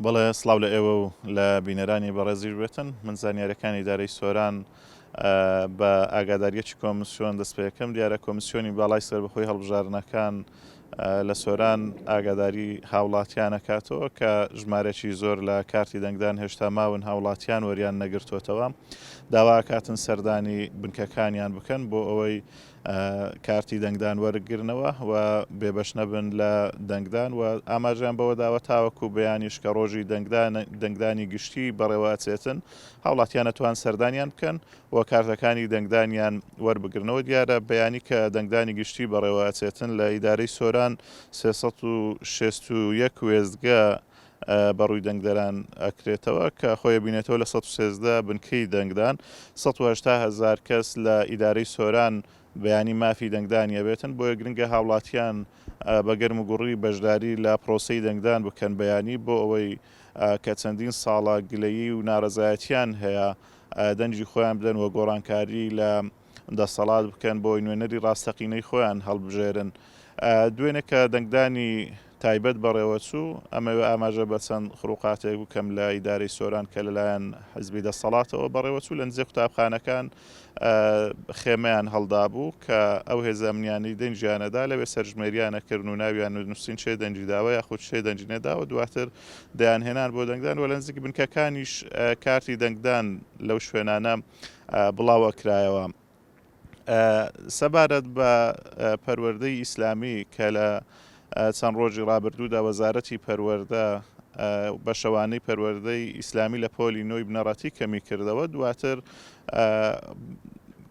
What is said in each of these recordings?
بەڵێ سڵاو لە ئێوە و لە بینەرانی بەڕێزیش بێتن من زانیاریەکانی ئیدارەی سۆران بە ئاگاداریەکی کۆمیسیۆن دەست پێ یەکەم دیارە کۆمیسیۆنی باڵای سەربەخۆی هەڵبژارنەکان لە سۆران ئاگاداری هاوڵاتیان ئەکاتەوە کە ژمارەی زۆر لە کارتی دەنگدان هێشتا ماون هاوڵاتیان وەریان نەگرتوێتەوە داوا کاتن سەردانی بنکەکانیان بکەن بۆ ئەوەی کارتی دەنگدان وەرگرنەوە و بێبەش نەبن لە دەنگدان و ئاماژیان بەوە داوە تاوەکو بەیانیش کە ڕۆژی دەنگدانی گشتی بەڕێوەچێتن هاوڵاتیان نەتوان سەردانیان بکەن و کارتەکانی دەنگدانیان وەربگرنەوە دیارە بەیانی کە دەنگدانی گشتی بەڕێوەچێتن لە ئیدارەی سۆران 361 وێستگە بەڕووی دەنگدەران ئەکرێتەوە کە خۆی بینێتەوە لە 113 بنکەی دەنگدان 180,000 کەس لە ئیدارەی سۆران بەیانی مافی دەنگدانیە بێتن بۆیە گرنگە هاوڵاتیان بە گەرم و گوڕی بەشداری لە پرۆسەی دەنگدان بکەن بەیانی بۆ ئەوەی کە چەندین ساڵە گلەیی و ناڕەزایەتیان هەیە دەنجی خۆیان بدەن و گۆڕانکاری لە دەسەڵات بکەن بۆی نوێنەری ڕاستەقینەی خۆیان هەڵبژێرن دوێنێ کە دەنگدانی تایبەت بەڕێوەچوو ئەمەوێ ئاماژە بە چەند خروقاتێک بکەم لە ئیدارەی سۆران کە لەلایەن حزبی دەسەڵاتەوە بەڕێوەچوو لە نزیێ قوتابخانەکان خێمەیان هەڵدا بوو کە ئەو هێزەمنیانی دەنجیانەدا لەوێ سەرژمێریانەکردن و ناویان نووسین چێ دەنجیداوە یاخود چێ دەنجینێداوە دواتر دەیانهێنان بۆ دەنگدان و لە نزیک بنکەکانیش کارتی دەنگدان لەو شوێنانە بڵاوە کرایەوە سەبارەت بە پەروەردەی ئیسلامی کە لە چەند ڕۆژی ڕابردوودا وەزارەتی پەروەردە بە شەوانەی پەروەردەی ئیسلامی لە پۆلی نۆی بنەڕەتی کەمی کردەوە دواتر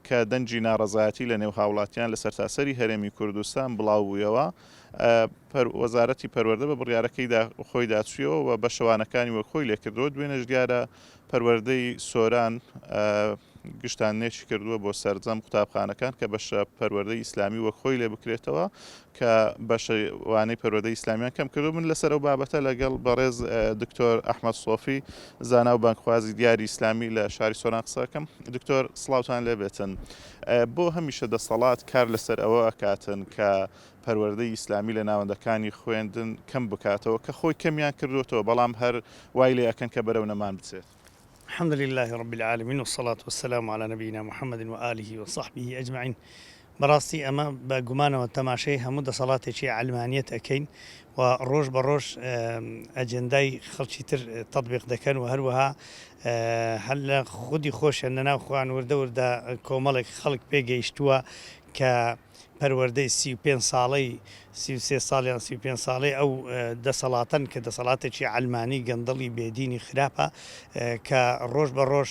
کە دەنجی ناڕەزایەتی لە نێو هاوڵاتیان لە سەرتاسەری هەرێمی کوردستان بڵاو بوویەوە وەزارەتی پەروەردە بە بڕیارەکەی خۆی داچوویەوە و بە شەوانەکانی وە خۆی لێکردەوە دوێنێش دیارە پەروەردەی سۆران گشتانێکی کردووە بۆ سەرجەم قوتابخانەکان کە بەشە پەروەردەی ئیسلامی وە خۆی لێ بکرێتەوە کە بەشەوانەی پەروەردەی ئیسلامیان کەم کردو من لەسەر ئەو بابەتە لەگەڵ بەڕێز دکتۆر ئەحمەد سۆفی زانا و بانکخوازی دیاری ئیسلامی لە شاری سۆران قسەکەم دکتۆر سڵاوتان لێ بێتن بۆ هەمیشە دەسەڵات کار لەسەر ئەوە ئەکاتن کە پەروەردەی ئیسلامی لە ناوەندەکانی خوێندن کەم بکاتەوە کە خۆی کەمیان کردوێتەوە بەڵام هەر وای لێ ئەکەن کە بەرەو نەمان بچێت الحمد لله رب العالمين والصلاة والسلام على نبينا محمد وآله وصحبه أجمعين براستي أما بقمانة والتماشي همود صلاتي علمانية أكين وروج بروج أجنداي خلشي تطبيق دكان وهروها هل خودي خوش أننا أخوان وردا كومالك خلق بيجي اشتوا ك پەروەردەی 35 ساڵەی 33 ساڵیان 35 ساڵی ئەو دەسەڵاتەن کە دەسەڵاتێکی ئەلمانی گەندەڵی بێدینی خراپە کە ڕۆژ بە ڕۆژ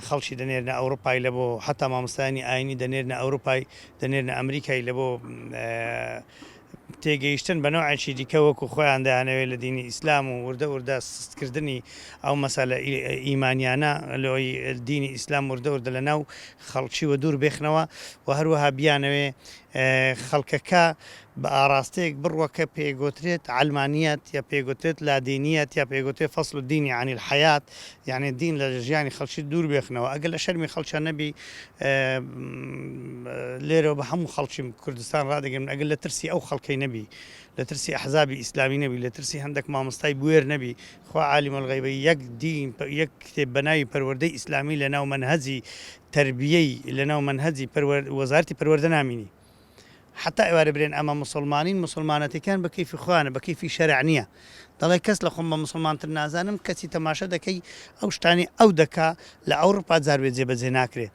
خەڵکی دەنێرنە ئەوروپای لە بۆ حتا مامۆستانی ئاینی دەنێرنە ئەوروپای دەنێرنە ئەمریکای لە بۆ تێگەیشتن بە نوعێکی دیکە وەکو خۆیان دەیانەوێت لە دینی ئیسلام و وردە سستکردنی ئەو مەسەلە ئیمانیانە لەوەی دینی ئیسلام وردە لە ناو خەڵکی وە دوور بێخنەوە و هەروەها بیانەوێ خەڵکەکە بە ئاراستەیەک بڕوە کە پێگوترێت علمانیت یا پێگوترێت لادینیت یا پێگوترێت فەصل الدینی عن الحیات یعنی دین لە ژیانی خەڵکی دوور بێخنەوە ئەگەر لە شەرمی خەڵکیان نەبی لێرەوە بە هەموو خەڵکی کوردستان ڕادەگەن ئەگەر لە ترسی ئەو خەڵکەی نەبی لە ترسی ئەحزابی ئیسلامی نەبی لە ترسی هەندێک مامۆستای بوێر نەبی خوا عالم الغیبە یەک دین یەک کتێب بەناوی پەروەردەی ئیسلامی لە ناو منهەجی تربیەی لە ناو منهەجی وەزارەتی پەروەردە نامینی حتى ئێوارە برێن ئەمە مسلمانەتەکان بە کەیفی خوانە بە کەیفی شەرع نییە دەڵێ کەس لە خۆم بە مسلمانتر نازانم کەسی تەماشە دەکەی ئەو شتانی ئەو دەکا لە ئەوروپا جاروێت جێبەجێ ناکرێ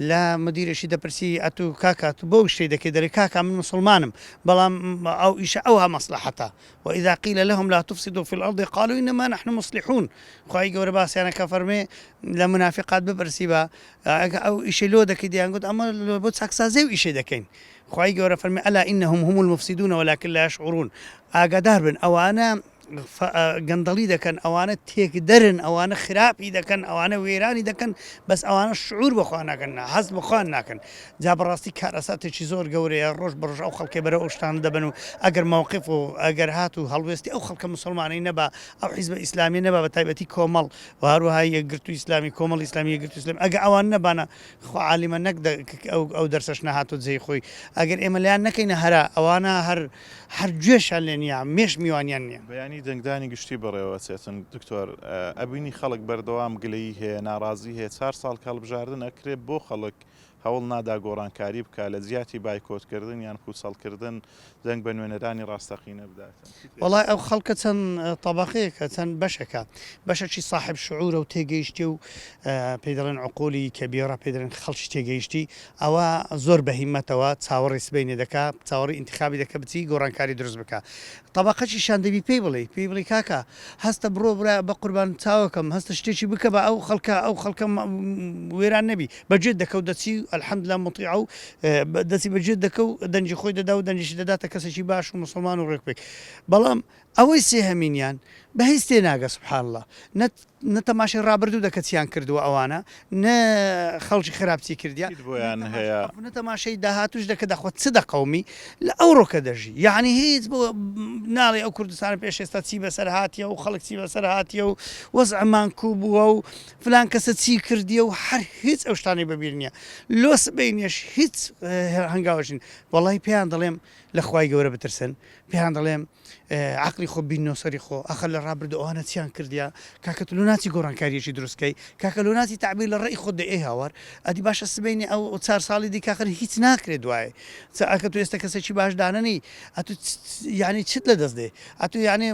لە مدیرێکی دەپرسی ئەتو کاکات بۆ شتێ دەکەی دەڵێ کاکا من مسلمانم بەڵام ئەو ئیشە ئەوها مەسلحەتە وإذا قيل لهم لا تفسدوا في الأرض قالوا إنما نحن مصلحون خوای گەورە باسییانەکە فەرمێ لە منافقات بپرسی بە ئەو ئیشەی لۆ دەکەی دییان گوت ئەمە بۆ چاکسازێ و ئیشەی دەکەین خوای گەورە فەرمێ ئەلا إنهم هم المفسدون ولكن لا يشعرون ئاگادار بن ئەوانە گەندەڵی دەکەن ئەوانە تێک دەرن ئەوانە خراپی دەکەن ئەوانە وێرانی دەکەن بەس ئەوانە شعور بەخوا ناکەن حەز بخوان ناکەن جا بەڕاستی کارەساتێکی زۆر گەورەیە ڕۆژ بەڕۆژ ئەو خەڵکێ بەرە ئەو شتان دەبن و ئەگەر مووقف و ئەگەر هات و هەڵوێستی ئەو خەڵکە مسلمانەی نەبا ئەو حیزبە ئیسلامی نەبا بە تایبەتی کۆمەڵ و هەروەها یەکگرتووی ئیسلامی کۆمەڵ ئیسلامی یەکگرتووی ئیسلامی ئەگە ئەوان نەبانە خوا عالیمە نەک ئەو دەرسەش نەهاتوە جێی خۆی ئەگەر ئێمە لایان نەکەینە هەرا ئەوانە هەر گوێشان لێ نییە مێش میوانیان نییە بەیانی ینی دەنگدانی گشتی بەڕێوە چێتن دکتۆر ئەبینی خەڵک بەردەوام گلەیی هەیە ناڕازی هەیە 4 ساڵ کەڵبژاردن ئەکرێت بۆ خەڵک هەوڵ نادا گۆڕانکاری بکە لە زیاتی بایکۆتکردن یان کوچەڵکردن دەنگ بە نوێنەرانی ڕاستەقینە بداتن. وڵای ئەو خەڵکە چەند تەبەقەیەکە چەند بەشەکە بەشەکی صاحب شعورە و تێگەیشتی و پێی دەڵێن عقولی کەبیێڕە پێ دەڵێن خەڵکی تێگەیشتی ئەوە زۆر بەهیمەتەوە چاوەڕی سبەینێ دەکا چاوەڕی ئینتیخابی دەکە بچی گۆڕانکاری دروست بکە تەبەقەی شان دەبی پێی بڵێ کاکە هەستە بڕۆ برا بە قوربان چاوەکەم هەستە شتێکی بکە بە ئەو خەڵکە وێران نەبی بەجێت دەکەوت دەچی الحەمدلله مطیع و دەچی بەجێت دەکە و دەنجی خۆی دەدا و دەنجی دەداتە کەسێکی باش و مسلمان و ڕێک بەڵام ئەوەی سێهەمینیان بە هیچ تێناگە سوبحان الله نە تەماشای ڕابردوو دەکە چیان کردووە ئەوانە نە خەڵکی خراپچی کردیان بۆیان هەیە نە تەماشای داهاتوش دەکە دەخوات چ دەقەومی لە ئەو ڕۆکە دەژی یعنی هیچ بۆ ناڵێ ئەو کوردستان پێش ئێستا چی بەسەر هاتیە و خەڵک چی بەسەر هاتیە و وەزعمان کوو بووە و فلان کەسە چی کردیە و هەر هیچ ئەو شتانی بەبیر نییە لۆ سبەینێش هیچ هەنگاوەشین وەڵی پێیان دەڵێم لە خوای گەورە بترسن پێیان دەڵێم عقلی خۆ بین نۆسەری خۆ ئەخە لە ڕابردو ئەوانە چیان کردیا کاکە لۆ ناچی گۆڕانکاریەکی دروستکەی کاکە لۆ ناچی تعبیر لە ڕێی خۆت دەئێ هاوار ئەدی باشە سبەینی ئەو 4 ساڵی دی کاخر هیچ ناکرێت دوایێ ئەکە تو ئێستا کەسێکی باش دانەنی ئەتو یعنی چت لە دەست دێ ئەتو یعنی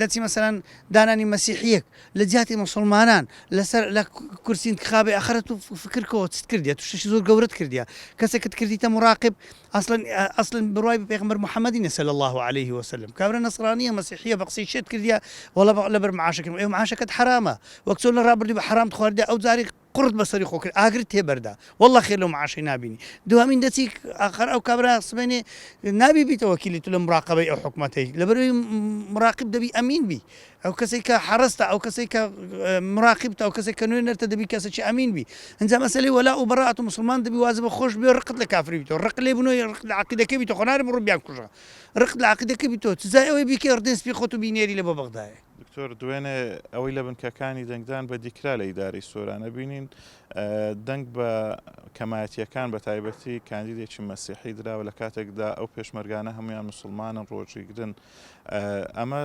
دەچی مەسەرەن دانانی مەسیحیەک لە جیاتی مسلمانان لەسەر لە کورسی انتخابی ئەخرە تو فکرکەوە چت کردیا تو شتێکی زۆر گەورەت کردیا کەسێکت کردیتە مراقب ئەسڵن بڕوای پێغمبەر محەممەدی صلی الله عليه وسلم کابرا نصرانیە مەسیحیە بە قسەی شێت کردیا وەڵا لەبەر معاشەکەم ئێوە معاشەکەت حرامە وەک چۆن لە ڕابردوو بە حرام خواردیا ئەو جاری قڕت بەسەری خۆ کرد ئاگرت تێبەردا والله خێر لەو معاشەی نبینی دوامین دەچی ئاخر ئەو کابرا سبێنێ نابی بیتە وەکیلی تو لە مراقبەی ئەو حکومەتەی لەبەرەوەی مراقب دەبی ئەمین بی ئەو کەسێک کە حرستە ئەو کەسێک کە مراقبتە ئەو کەسێک کە نوێنەرتە دەبی کەسێکی ئەمین بی ئەنجا مەسەلەی وەلا و بەڕات و مسلمان دەبی وازە بە خۆش بێ ڕقت لە کافری بیتەوە ڕق لێ بنەوەی ڕق لە عەقیدەکەی بیتەوە خۆناری بڕۆ بیان کوژە ڕق لە عەقیدەکەی بیتەوە تزای ئەوەی بیکە ڕدێن سپی خۆت و بینێری لە بۆ بەغدایە دکتۆر دوێنێ ئەوەی لە بنکەکانی دەنگدان بە دیکرا لە ئیداری سۆرانە بینین دەنگ بە کەمایەتیەکان بە تایبەتی کاندیدێکی مەسیحی دراوە لە کاتێکدا ئەو پێشمەرگانە هەمویان مسلمانن ڕۆژیگرن ئەمە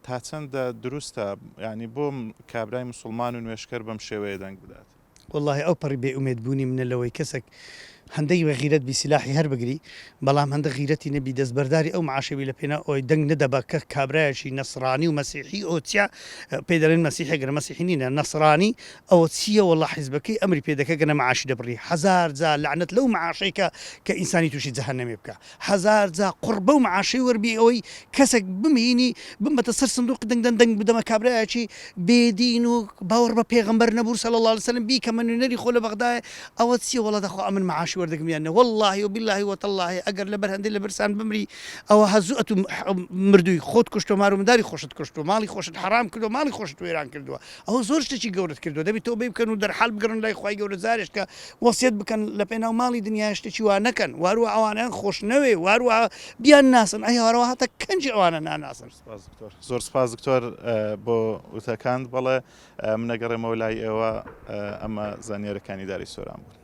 تا چەندە دروستە ینی بۆ کابرای مسلمان و نوێشکەر بەم شێوەیە دەنگ بدات والله ئەو پەڕی بێ ئومێدبوونی منە لەوەی کەسێک هەندەی غیرەت بیسیلاحی هەر بگری بەڵام هەندە غیرەتی نەبی دەستبەرداری ئەو معاشەوی لە پێنا ئەوی دەنگ نەدەبا کە کابرایەکی نەسرانی و مەسیحی ئەو چیا پێ دەڵێن مەسیحی گەرە مەسیحی نینە نەسرانی ئەوە چییە وەڵڵا حیزبەکەی ئەمری پێ دەکە گەنە معاشی دەبڕی هەزار جا لعنەت لەو معاشەی کە ئینسانی تووشی جەهەنەمێ بکە هەزار جا قوربە و معاشەی وەربی ئەوەی کەسێک بمهینی بمەتە سەر سندوق دەنگ بدەمە کابرایەکی بێدین و باوەڕ بە پێغەمبەر نەبوو صلی الله علیه وسلم بیکە نوێنەری خۆ لە بەغدایە ئەوە چییە وەڵڵا دەخوا ئەمن معاشی وەردەگریانە والله وبالله وتالله ئەگەر لەبەر هەندێک لە برسان بمری ئەوە هەزوئەت و مردووی خۆت کوشت و مارومداری خۆشت کوشت و ماڵی خۆشت حرام کردو ماڵی خۆشت وێران کردووە ئەوە زۆر شتێکی گەورەت کردو دەبی تۆ بکەن و دەرحال بگەڕن لای خوای گەورە زارش کە وەسیەت بکەن لە پێناو ماڵی دنیا شتێکی وا نەکەن واروە ئەوانیان خۆش نەوێ واروە بیان ناسن ئەی هەروە هاتە کەنجی ئەوانە ناناسن زۆر سپاس دکتۆر بۆ وتەکان بەڵێ منەگەڕێمەوە لای ئێوە ئەمە زانیاریەکانی داری سۆران بوون